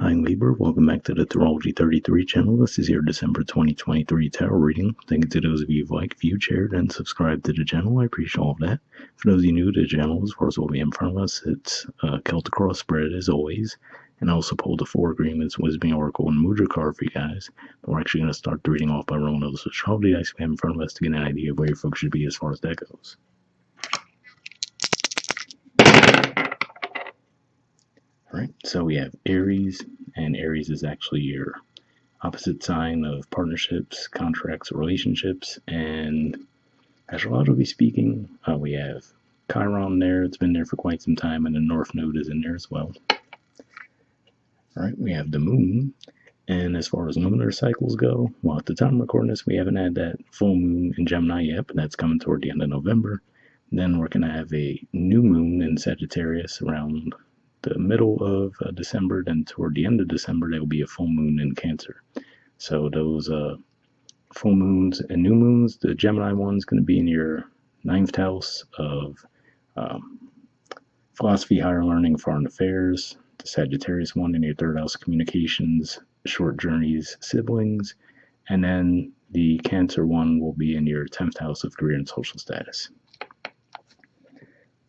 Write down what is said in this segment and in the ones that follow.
I'm Libra. Welcome back to the Astrology 33 channel. This is your December 2023 tarot reading. Thank you to those of you who've liked, viewed, shared, and subscribed to the channel. I appreciate all of that. For those of you new to the channel, as far as what we have in front of us, it's Celtic Cross spread as always. And I also pulled the 4 agreements, Wisdom Oracle, and Mudra card for you guys. But we're actually going to start the reading off by rolling those astrology dice we have in front of us to get an idea of where your folks should be as far as that goes. Alright, so we have Aries, and Aries is actually your opposite sign of partnerships, contracts, relationships, and astrologically speaking, we have Chiron there. It's been there for quite some time, and the North Node is in there as well. Alright, we have the Moon, and as far as lunar cycles go, well, at the time of recording this, we haven't had that full moon in Gemini yet, but that's coming toward the end of November. Then we're going to have a new moon in Sagittarius around the middle of December. Then toward the end of December, there will be a full moon in Cancer. So those full moons and new moons, the Gemini one's going to be in your 9th house of philosophy, higher learning, foreign affairs. The Sagittarius one in your 3rd house, communications, short journeys, siblings. And then the Cancer one will be in your 10th house of career and social status.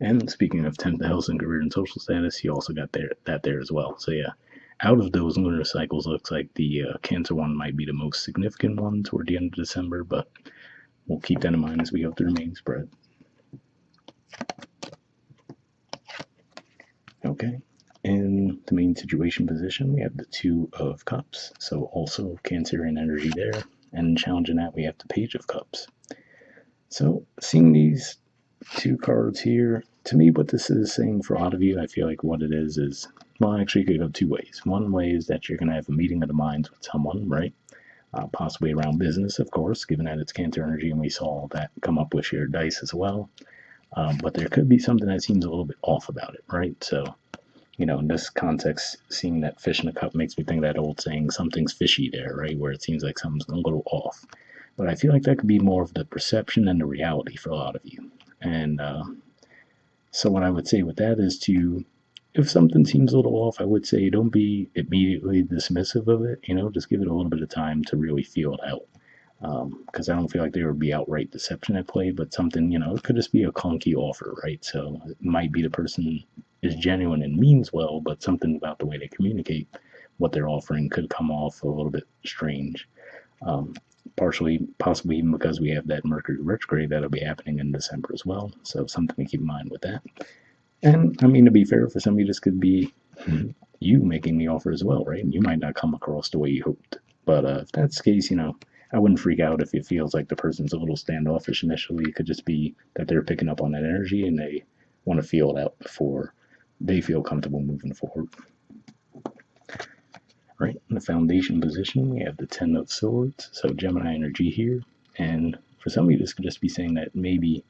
And speaking of 10th house and career and social status, you also got that there as well. So yeah, out of those lunar cycles, looks like the Cancer one might be the most significant one toward the end of December, but we'll keep that in mind as we go through the main spread. Okay, in the main situation position, we have the 2 of Cups, so also Cancerian energy there, and challenging that, we have the Page of Cups. So seeing these 2 cards here, to me, what this is saying for a lot of you, I feel like what it is, well, actually, it could go 2 ways. One way is that you're going to have a meeting of the minds with someone, right? Possibly around business, of course, given that it's Cancer energy, and we saw that come up with your dice as well. But there could be something that seems a little bit off about it, right? So, you know, in this context, seeing that fish in a cup makes me think of that old saying, something's fishy there, right? Where it seems like something's a little off. But I feel like that could be more of the perception and the reality for a lot of you. And so what I would say with that is if something seems a little off, I would say don't be immediately dismissive of it. You know, just give it a little bit of time to really feel it out. Because I don't feel like there would be outright deception at play, but something, you know, it could just be a clunky offer, right? So it might be the person is genuine and means well, but something about the way they communicate what they're offering could come off a little bit strange. Possibly even because we have that Mercury retrograde that'll be happening in December as well. So something to keep in mind with that. And I mean, to be fair, for some of you, this could be you making the offer as well, right? You might not come across the way you hoped. But if that's the case, you know, I wouldn't freak out if it feels like the person's a little standoffish initially. It could just be that they're picking up on that energy and they want to feel it out before they feel comfortable moving forward. Right, in the foundation position, we have the 10 of Swords, so Gemini energy here. And for some of you, this could just be saying that maybe,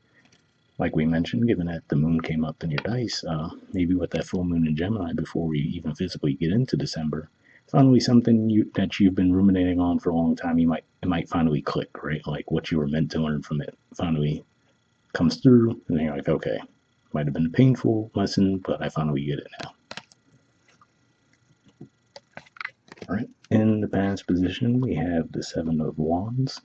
like we mentioned, given that the moon came up in your dice, maybe with that full moon in Gemini before we even physically get into December, finally something that you've been ruminating on for a long time, it might finally click, right? Like what you were meant to learn from it finally comes through, and you're like, okay, might have been a painful lesson, but I finally get it now. Alright, in the past position, we have the 7 of Wands.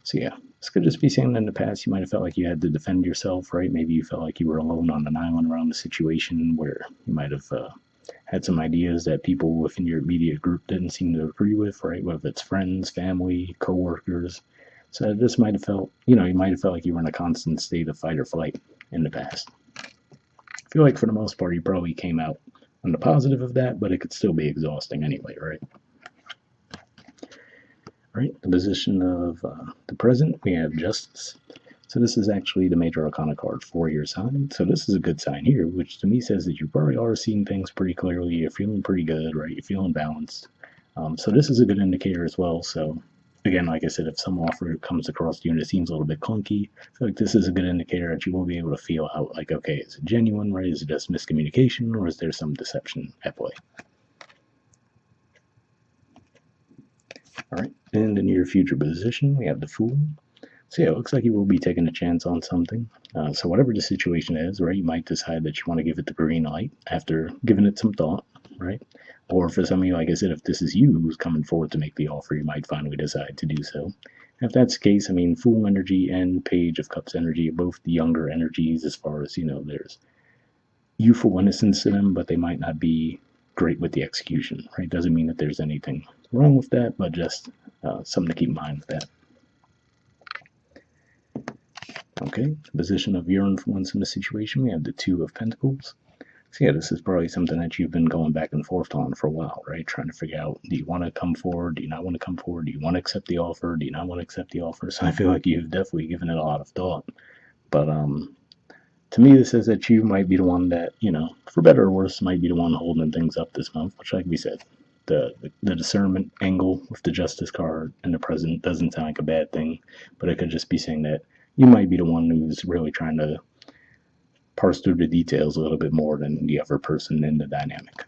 So yeah, this could just be saying that in the past you might have felt like you had to defend yourself, right? Maybe you felt like you were alone on an island around the situation where you might have had some ideas that people within your immediate group didn't seem to agree with, right? Whether it's friends, family, co-workers. So this might have felt, you might have felt like you were in a constant state of fight or flight in the past. I feel like for the most part you probably came out on the positive of that, but it could still be exhausting anyway, right? Right, the position of the present, we have Justice. So this is actually the major arcana card for your sign. So this is a good sign here, which to me says that you probably are seeing things pretty clearly. You're feeling pretty good, right? You're feeling balanced. So this is a good indicator as well. So again, like I said, if some offer comes across to you and it seems a little bit clunky, I feel like this is a good indicator that you will be able to feel out like, okay, is it genuine, right? Is it just miscommunication, or is there some deception at play? All right, in the near future position, we have the Fool. So yeah, it looks like you will be taking a chance on something. So whatever the situation is, right, you might decide that you want to give it the green light after giving it some thought, right? Or for some of you, like I said, if this is you who's coming forward to make the offer, you might finally decide to do so. If that's the case, I mean, Fool energy and Page of Cups energy are both the younger energies as far as, there's youthful innocence to them, but they might not be great with the execution, right? Doesn't mean that there's anything wrong with that, but just something to keep in mind with that. Okay, position of your influence in the situation, we have the Two of Pentacles. So yeah, this is probably something that you've been going back and forth on for a while, right? Trying to figure out, do you want to come forward? Do you not want to come forward? Do you want to accept the offer? Do you not want to accept the offer? So I feel like you've definitely given it a lot of thought. But to me, this says that you might be the one that, for better or worse, might be the one holding things up this month, which, like we said, the discernment angle with the Justice card and the President doesn't sound like a bad thing, but it could just be saying that you might be the one who's really trying to parse through the details a little bit more than the other person in the dynamic.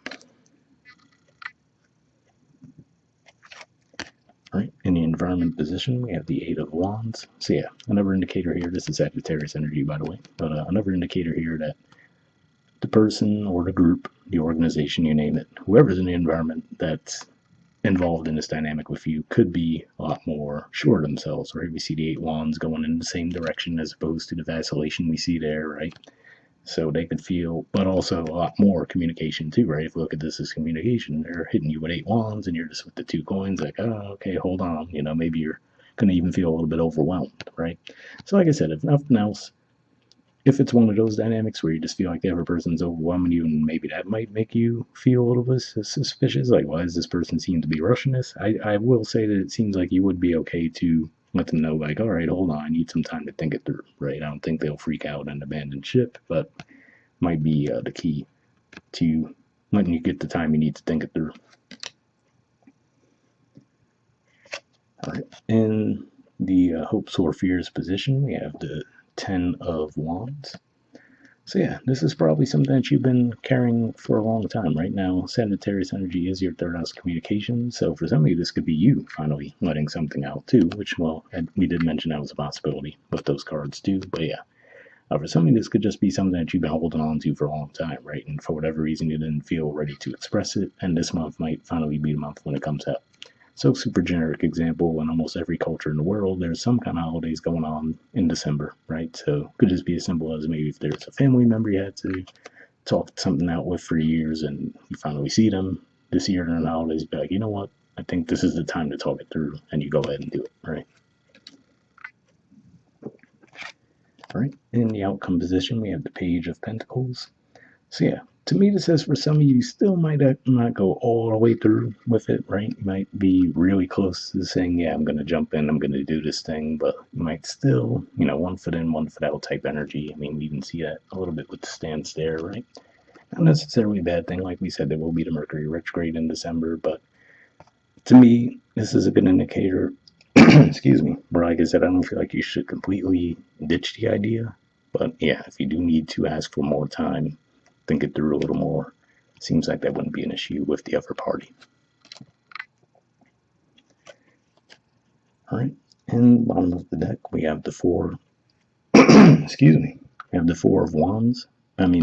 All right, in the environment position, we have the Eight of Wands. So yeah, another indicator here, this is Sagittarius energy, by the way, but another indicator here that the person or the group, the organization, you name it, whoever's in the environment that's involved in this dynamic with you could be a lot more sure of themselves, right? We see the Eight Wands going in the same direction as opposed to the vacillation we see there, right? So they could feel, but also a lot more communication too, right? If we look at this as communication, they're hitting you with Eight Wands and you're just with the two coins, like, oh, okay, hold on. Maybe you're going to even feel a little bit overwhelmed, right? So, like I said, if nothing else, if it's one of those dynamics where you just feel like the other person's overwhelming you, and maybe that might make you feel a little bit suspicious, like, why does this person seem to be rushing this? I will say that it seems like you would be okay to let them know, like, all right, hold on, I need some time to think it through, right? I don't think they'll freak out and abandon ship, but might be the key to letting you get the time you need to think it through. All right, in the hopes or fears position, we have the Ten of Wands. So yeah, this is probably something that you've been carrying for a long time. Right now, Sagittarius energy is your third house communication. So for some of you, this could be you finally letting something out too, which, well, we did mention that was a possibility with those cards too. But yeah, for some of you, this could just be something that you've been holding on to for a long time, right? And for whatever reason, you didn't feel ready to express it. And this month might finally be the month when it comes out. So, super generic example, in almost every culture in the world, there's some kind of holidays going on in December, right? So, it could just be as simple as maybe if there's a family member you had to talk something out with for years and you finally see them this year during the holidays, be like, you know what? I think this is the time to talk it through, and you go ahead and do it, right? All right, in the outcome position, we have the Page of Pentacles. So yeah, to me, this says for some of you, still might not go all the way through with it, right? You might be really close to saying, yeah, I'm going to jump in, I'm going to do this thing, but you might still, one foot in, one foot out type energy. I mean, we even see that a little bit with the stance there, right? Not necessarily a bad thing. Like we said, there will be the Mercury retrograde in December, but to me, this is a good indicator. Excuse me. But like I said, I don't feel like you should completely ditch the idea. But yeah, if you do need to ask for more time, think it through a little more. Seems like that wouldn't be an issue with the other party. All right. And bottom of the deck, we have the four. Excuse me. We have the Four of Wands.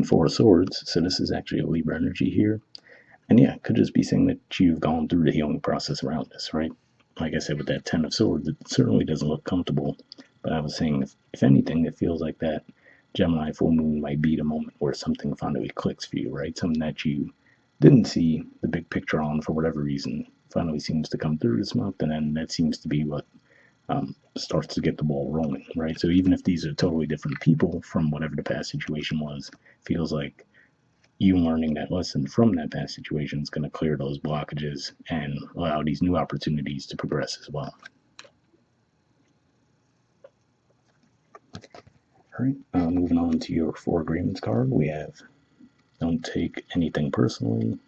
Four of Swords. So this is actually a Libra energy here. And yeah, it could just be saying that you've gone through the healing process around this, right? Like I said, with that Ten of Swords, it certainly doesn't look comfortable. But I was saying, if anything, it feels like that Gemini full moon might be the moment where something finally clicks for you, right? Something that you didn't see the big picture on for whatever reason finally seems to come through this month, and then that seems to be what starts to get the ball rolling, right? So even if these are totally different people from whatever the past situation was, feels like you learning that lesson from that past situation is going to clear those blockages and allow these new opportunities to progress as well. All right, moving on to your Four Agreements card, we have don't take anything personally,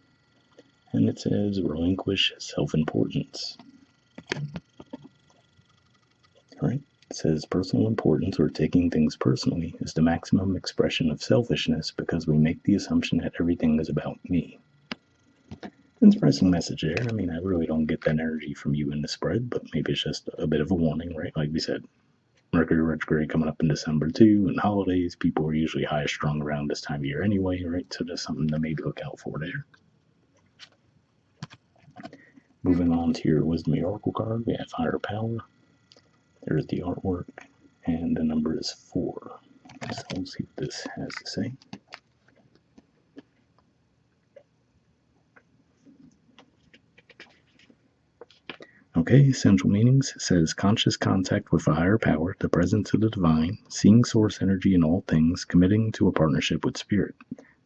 and it says relinquish self-importance. All right, it says personal importance or taking things personally is the maximum expression of selfishness because we make the assumption that everything is about me. Interesting message there. I really don't get that energy from you in the spread, but maybe it's just a bit of a warning, right? Like we said, Mercury retrograde coming up in December too, and holidays, people are usually high strung around this time of year anyway, right? So just something to maybe look out for there. Moving on to your Wisdom Oracle card, we have Higher Power. There's the artwork, and the number is 4. So let's see what this has to say. Okay, essential meanings says conscious contact with a higher power, the presence of the divine, seeing source energy in all things, committing to a partnership with spirit.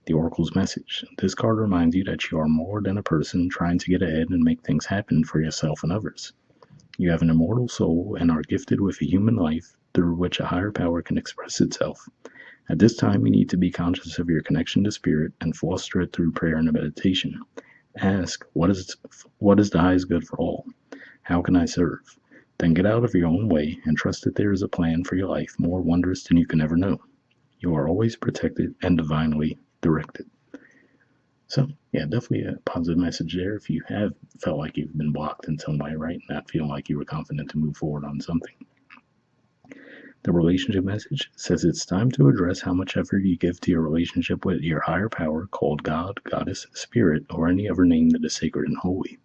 The Oracle's message. This card reminds you that you are more than a person trying to get ahead and make things happen for yourself and others. You have an immortal soul and are gifted with a human life through which a higher power can express itself. At this time, you need to be conscious of your connection to spirit and foster it through prayer and meditation. Ask, what is the highest good for all? How can I serve? Then get out of your own way and trust that there is a plan for your life more wondrous than you can ever know. You are always protected and divinely directed. So, yeah, definitely a positive message there if you have felt like you've been blocked in some way, right? Not feeling like you were confident to move forward on something. The relationship message says it's time to address how much effort you give to your relationship with your higher power called God, Goddess, Spirit, or any other name that is sacred and holy.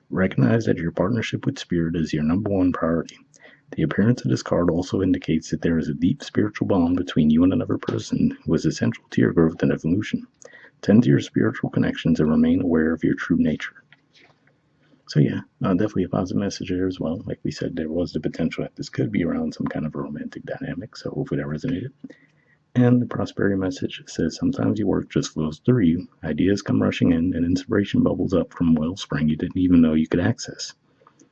Recognize that your partnership with Spirit is your number one priority. The appearance of this card also indicates that there is a deep spiritual bond between you and another person who is essential to your growth and evolution. Tend to your spiritual connections and remain aware of your true nature. So yeah, definitely a positive message there as well. Like we said, there was the potential that this could be around some kind of a romantic dynamic, so hopefully that resonated. And the prosperity message says sometimes your work just flows through you, ideas come rushing in, and inspiration bubbles up from a wellspring you didn't even know you could access.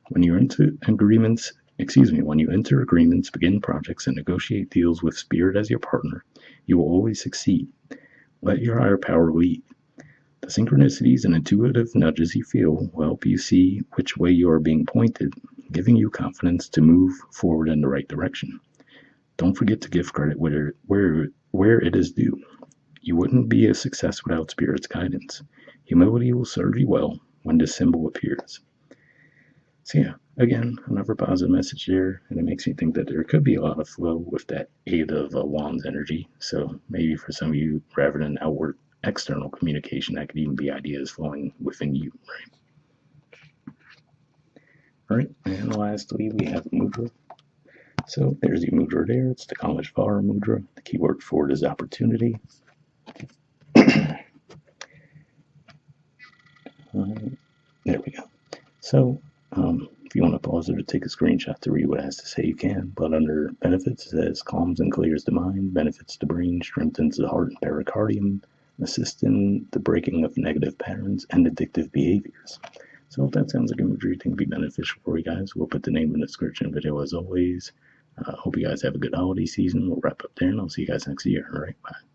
When you enter agreements, begin projects, and negotiate deals with spirit as your partner, you will always succeed. Let your higher power lead. The synchronicities and intuitive nudges you feel will help you see which way you are being pointed, giving you confidence to move forward in the right direction. Don't forget to give credit where it is due. You wouldn't be a success without Spirit's guidance. Humility will serve you well when this symbol appears. So yeah, again, another positive message there, and it makes me think that there could be a lot of flow with that 8 of Wands energy. So maybe for some of you, rather than outward external communication, that could even be ideas flowing within you, right? All right, and lastly, we have Mudra. So there's the Mudra there. It's the Kaleshvara Mudra. The keyword for it is opportunity. There we go. So if you want to pause it or take a screenshot to read what it has to say, you can. But under benefits, it says calms and clears the mind, benefits the brain, strengthens the heart and pericardium, assists in the breaking of negative patterns and addictive behaviors. So if that sounds like a Mudra you think would be beneficial for you guys, we'll put the name in the description video as always. Hope you guys have a good holiday season. We'll wrap up there, and I'll see you guys next year. All right, bye.